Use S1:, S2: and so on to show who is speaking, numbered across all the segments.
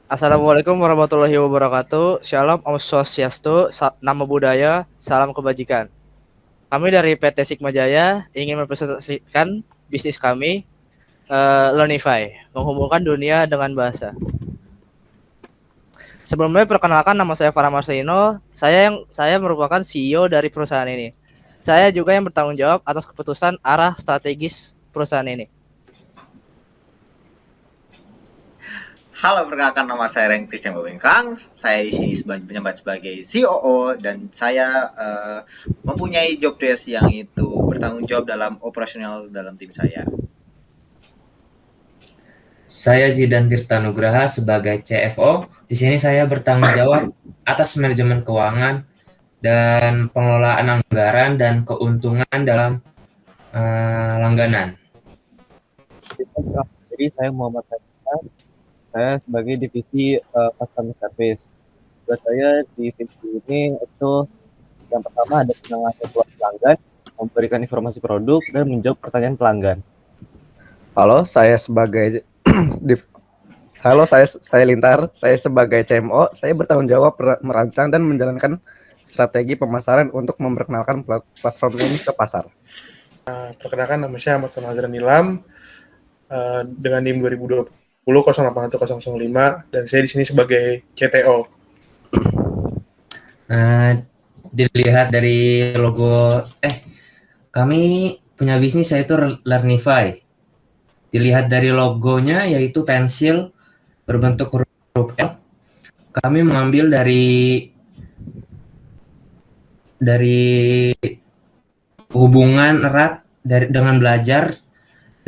S1: Assalamualaikum warahmatullahi wabarakatuh. Shalom, Om Swastiastu, Namo Buddhaya, salam kebajikan. Kami dari PT Sigma Jaya ingin mempresentasikan bisnis kami, Learnify, menghubungkan dunia dengan bahasa. Sebelumnya perkenalkan, nama saya Farah Marcelino. Saya merupakan CEO dari perusahaan ini. Saya juga yang bertanggung jawab atas keputusan arah strategis perusahaan ini.
S2: Halo, perkenalkan nama saya Ren Christian Bobengkang. Saya di sini menjabat sebagai COO dan saya mempunyai job desk yang itu bertanggung jawab dalam operasional dalam tim saya.
S3: Saya Zidan Tirtanugraha sebagai CFO. Di sini saya bertanggung jawab atas manajemen keuangan dan pengelolaan anggaran dan keuntungan dalam langganan.
S4: Jadi saya Muhammad Faisal, saya sebagai divisi customer service. Tugas saya di divisi ini itu yang pertama ada penanganan pelanggan, memberikan informasi produk dan menjawab pertanyaan pelanggan.
S5: Halo, saya sebagai saya Lintar, saya sebagai CMO, saya bertanggung jawab merancang dan menjalankan strategi pemasaran untuk memperkenalkan platform ini ke pasar.
S6: Perkenalkan, nama saya Ahmad Nazran Nilam dengan NIM 2020 081005 dan saya di sini sebagai CTO.
S3: Dilihat dari logo, kami punya bisnis yaitu Learnify. Dilihat dari logonya yaitu pensil berbentuk huruf L. Kami mengambil dari hubungan erat dengan belajar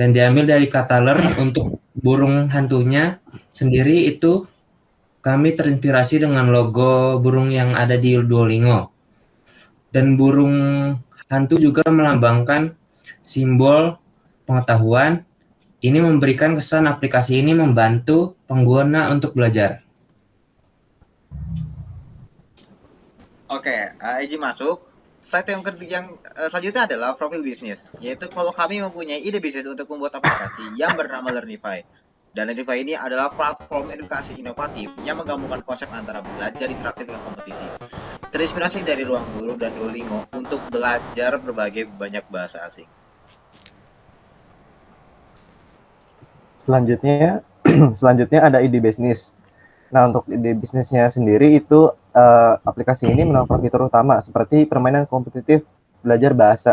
S3: dan diambil dari kata learn. Untuk burung hantunya sendiri itu kami terinspirasi dengan logo burung yang ada di Duolingo. Dan burung hantu juga melambangkan simbol pengetahuan. Ini memberikan kesan aplikasi ini membantu pengguna untuk belajar.
S2: Oke, izin masuk. Slide yang selanjutnya adalah profil bisnis, yaitu kalau kami mempunyai ide bisnis untuk membuat aplikasi yang bernama Learnify. Dan Learnify ini adalah platform edukasi inovatif yang menggabungkan konsep antara belajar interaktif dengan kompetisi. Terinspirasi dari Ruang Guru dan Duolingo untuk belajar berbagai banyak bahasa asing.
S4: Selanjutnya ada ide bisnis. Nah, untuk ide bisnisnya sendiri itu aplikasi ini menawarkan fitur utama seperti permainan kompetitif belajar bahasa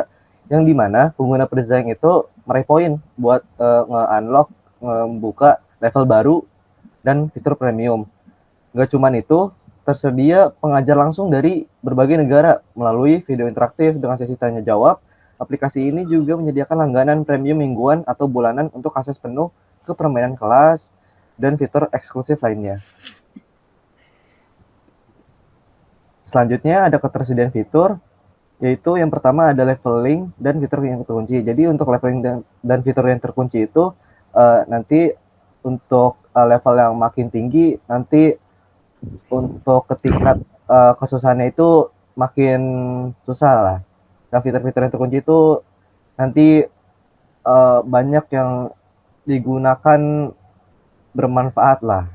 S4: yang dimana pengguna pedesain itu meraih poin buat nge-unlock, membuka level baru dan fitur premium. Nggak cuman itu, tersedia pengajar langsung dari berbagai negara melalui video interaktif dengan sesi tanya jawab. Aplikasi ini juga menyediakan langganan premium mingguan atau bulanan untuk akses penuh ke permainan kelas dan fitur eksklusif lainnya. Selanjutnya ada ketersediaan fitur, yaitu yang pertama ada leveling dan fitur yang terkunci. Jadi untuk leveling dan fitur yang terkunci itu nanti untuk level yang makin tinggi, nanti untuk ketingkat kesusahannya itu makin susah lah. Dan fitur-fitur yang terkunci itu nanti banyak yang digunakan bermanfaat lah.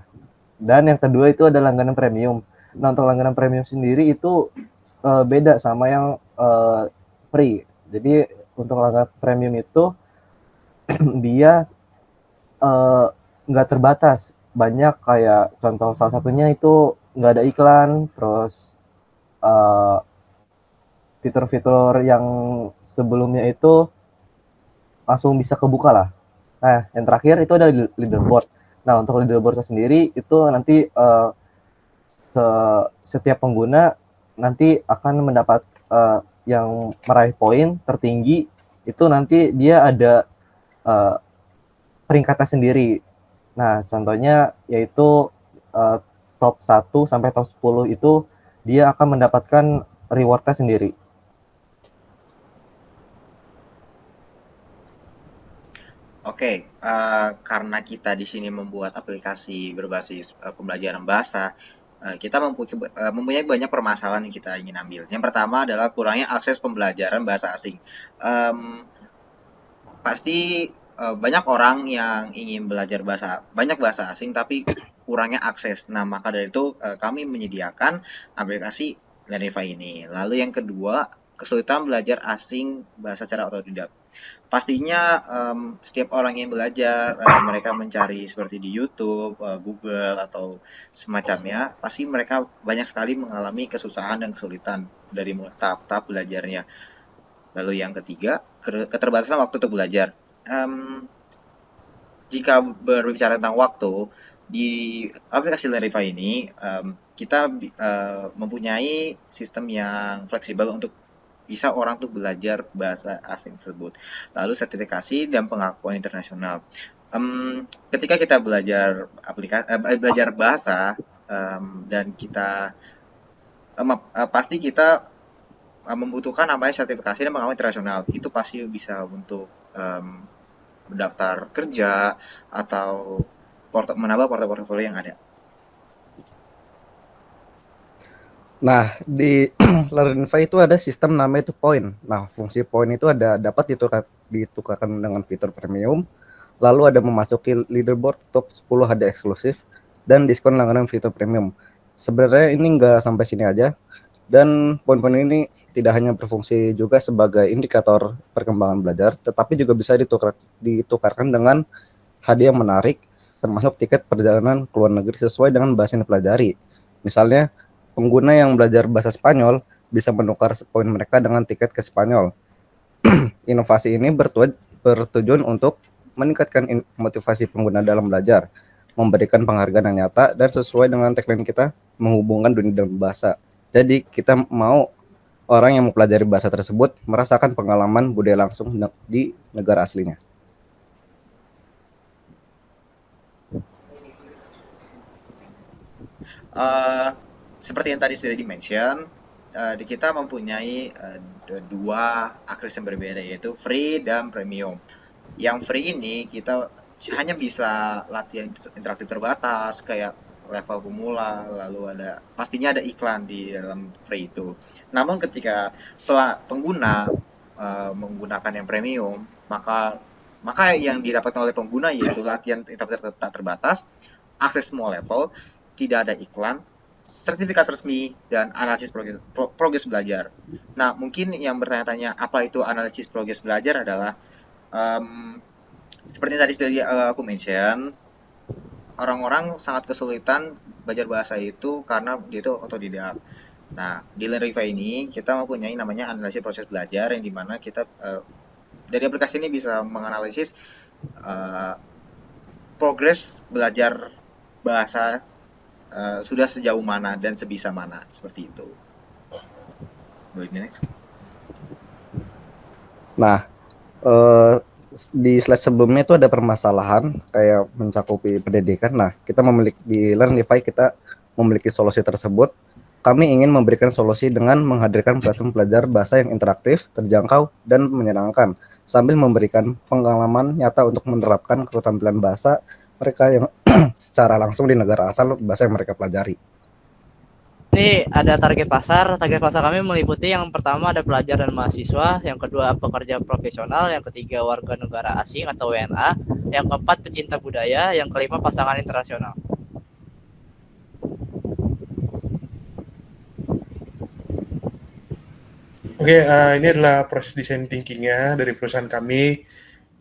S4: Dan yang kedua itu ada langganan premium. Nah, untuk langganan premium sendiri itu beda sama yang free. Jadi untuk langganan premium itu dia nggak terbatas. Banyak kayak contoh salah satunya itu nggak ada iklan, terus fitur-fitur yang sebelumnya itu langsung bisa kebuka lah. Nah, yang terakhir itu ada leaderboard. Nah, untuk leaderboard sendiri itu nanti setiap pengguna nanti akan mendapat yang meraih poin tertinggi itu nanti dia ada peringkatnya sendiri. Nah, contohnya yaitu top 1 sampai top 10 itu dia akan mendapatkan rewardnya sendiri.
S2: Oke, karena kita di sini membuat aplikasi berbasis pembelajaran bahasa, kita mempunyai banyak permasalahan yang kita ingin ambil. Yang pertama adalah kurangnya akses pembelajaran bahasa asing. Pasti banyak orang yang ingin belajar banyak bahasa asing tapi kurangnya akses. Nah, maka dari itu kami menyediakan aplikasi Learnify ini. Lalu yang kedua, kesulitan belajar asing bahasa secara otodidak. Pastinya setiap orang yang belajar, mereka mencari seperti di YouTube, Google, atau semacamnya, pasti mereka banyak sekali mengalami kesusahan dan kesulitan dari tahap-tahap belajarnya. Lalu yang ketiga, keterbatasan waktu untuk belajar. Jika berbicara tentang waktu, di aplikasi Learnify ini kita mempunyai sistem yang fleksibel untuk bisa orang tuh belajar bahasa asing tersebut. Lalu sertifikasi dan pengakuan internasional. Ketika kita belajar bahasa dan kita pasti kita membutuhkan namanya sertifikasi dan pengakuan internasional. Itu pasti bisa untuk mendaftar kerja atau menambah portofolio yang ada.
S5: Nah, di Learnify itu ada sistem namanya itu poin. Nah, fungsi poin itu dapat ditukarkan dengan fitur premium, lalu ada memasuki leaderboard top 10 hadiah eksklusif dan diskon langganan fitur premium. Sebenarnya ini nggak sampai sini aja, dan poin-poin ini tidak hanya berfungsi juga sebagai indikator perkembangan belajar, tetapi juga bisa ditukarkan dengan hadiah menarik, termasuk tiket perjalanan ke luar negeri sesuai dengan bahasa yang dipelajari. Misalnya, pengguna yang belajar bahasa Spanyol bisa menukar poin mereka dengan tiket ke Spanyol. Inovasi ini bertujuan untuk meningkatkan motivasi pengguna dalam belajar, memberikan penghargaan yang nyata, dan sesuai dengan tagline kita, menghubungkan dunia dan bahasa. Jadi kita mau orang yang mempelajari bahasa tersebut merasakan pengalaman budaya langsung di negara aslinya.
S2: Seperti yang tadi sudah di-mention, di kita mempunyai dua akses yang berbeda, yaitu free dan premium. Yang free ini kita hanya bisa latihan interaktif terbatas kayak level pemula, lalu pastinya ada iklan di dalam free itu. Namun ketika pengguna menggunakan yang premium, maka yang didapatkan oleh pengguna yaitu latihan interaktif tak terbatas, akses semua level, tidak ada iklan, sertifikat resmi, dan analisis progres belajar. Nah, mungkin yang bertanya-tanya apa itu analisis progres belajar adalah seperti tadi sudah aku mention, orang-orang sangat kesulitan belajar bahasa itu karena dia itu otodidak. Nah, di Learnify ini kita mempunyai namanya analisis proses belajar, yang dimana kita dari aplikasi ini bisa menganalisis progres belajar bahasa sudah sejauh mana dan sebisa mana, seperti itu. Boleh next.
S5: Nah, di slide sebelumnya itu ada permasalahan kayak mencakupi pendidikan. Nah, kita di Learnify kita memiliki solusi tersebut. Kami ingin memberikan solusi dengan menghadirkan platform belajar bahasa yang interaktif, terjangkau, dan menyenangkan, sambil memberikan pengalaman nyata untuk menerapkan keterampilan bahasa mereka yang secara langsung di negara asal bahasa yang mereka pelajari.
S1: Ini ada target pasar. Target pasar kami meliputi yang pertama ada pelajar dan mahasiswa, yang kedua pekerja profesional, yang ketiga warga negara asing atau WNA, yang keempat pecinta budaya, yang kelima pasangan internasional.
S6: Oke, ini adalah proses desain thinkingnya dari perusahaan kami,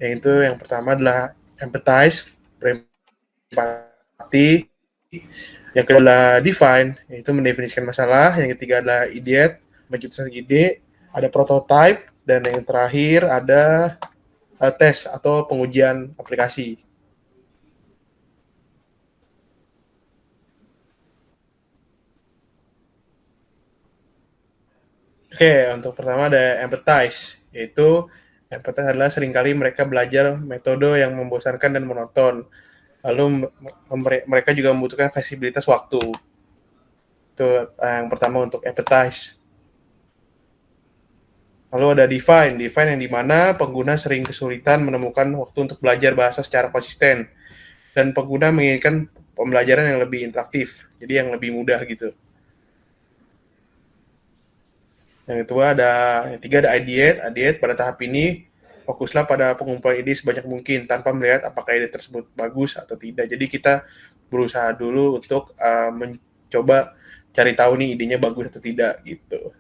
S6: yaitu yang pertama adalah empathize, berempati, yang kedua adalah define, yaitu mendefinisikan masalah, yang ketiga adalah ideate, mencetuskan ide, ada prototype, dan yang terakhir ada tes atau pengujian aplikasi. Oke, untuk pertama ada empathize, yaitu empathize adalah seringkali mereka belajar metode yang membosankan dan monoton. Lalu mereka juga membutuhkan fleksibilitas waktu. Itu yang pertama untuk empathize. Lalu ada define yang dimana pengguna sering kesulitan menemukan waktu untuk belajar bahasa secara konsisten. Dan pengguna menginginkan pembelajaran yang lebih interaktif, jadi yang lebih mudah gitu. Yang ketiga ada ideate pada tahap ini fokuslah pada pengumpulan ide sebanyak mungkin tanpa melihat apakah ide tersebut bagus atau tidak. Jadi kita berusaha dulu untuk mencoba cari tahu nih idenya bagus atau tidak gitu.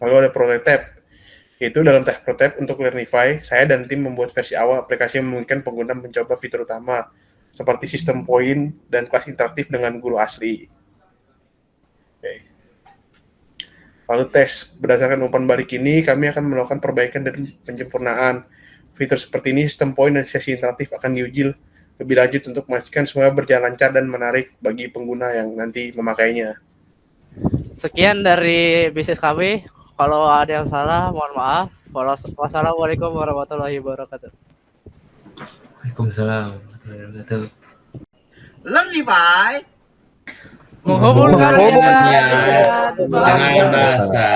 S6: Lalu ada prototype. Yaitu dalam tahap prototype untuk Learnify, saya dan tim membuat versi awal aplikasi yang memungkinkan pengguna mencoba fitur utama seperti sistem poin dan kelas interaktif dengan guru asli. Oke. Lalu tes. Berdasarkan umpan balik ini, kami akan melakukan perbaikan dan penyempurnaan. Fitur seperti ini, sistem poin dan sesi interaktif akan diuji lebih lanjut untuk memastikan semua berjalan lancar dan menarik bagi pengguna yang nanti memakainya.
S1: Sekian dari bisnis kami. Kalau ada yang salah, mohon maaf. Wassalamualaikum warahmatullahi wabarakatuh.
S3: Waalaikumsalam warahmatullahi wabarakatuh.
S2: Learnify
S1: Menghubungkan
S3: Menghubungkan
S1: ya.
S3: dengan bahasa.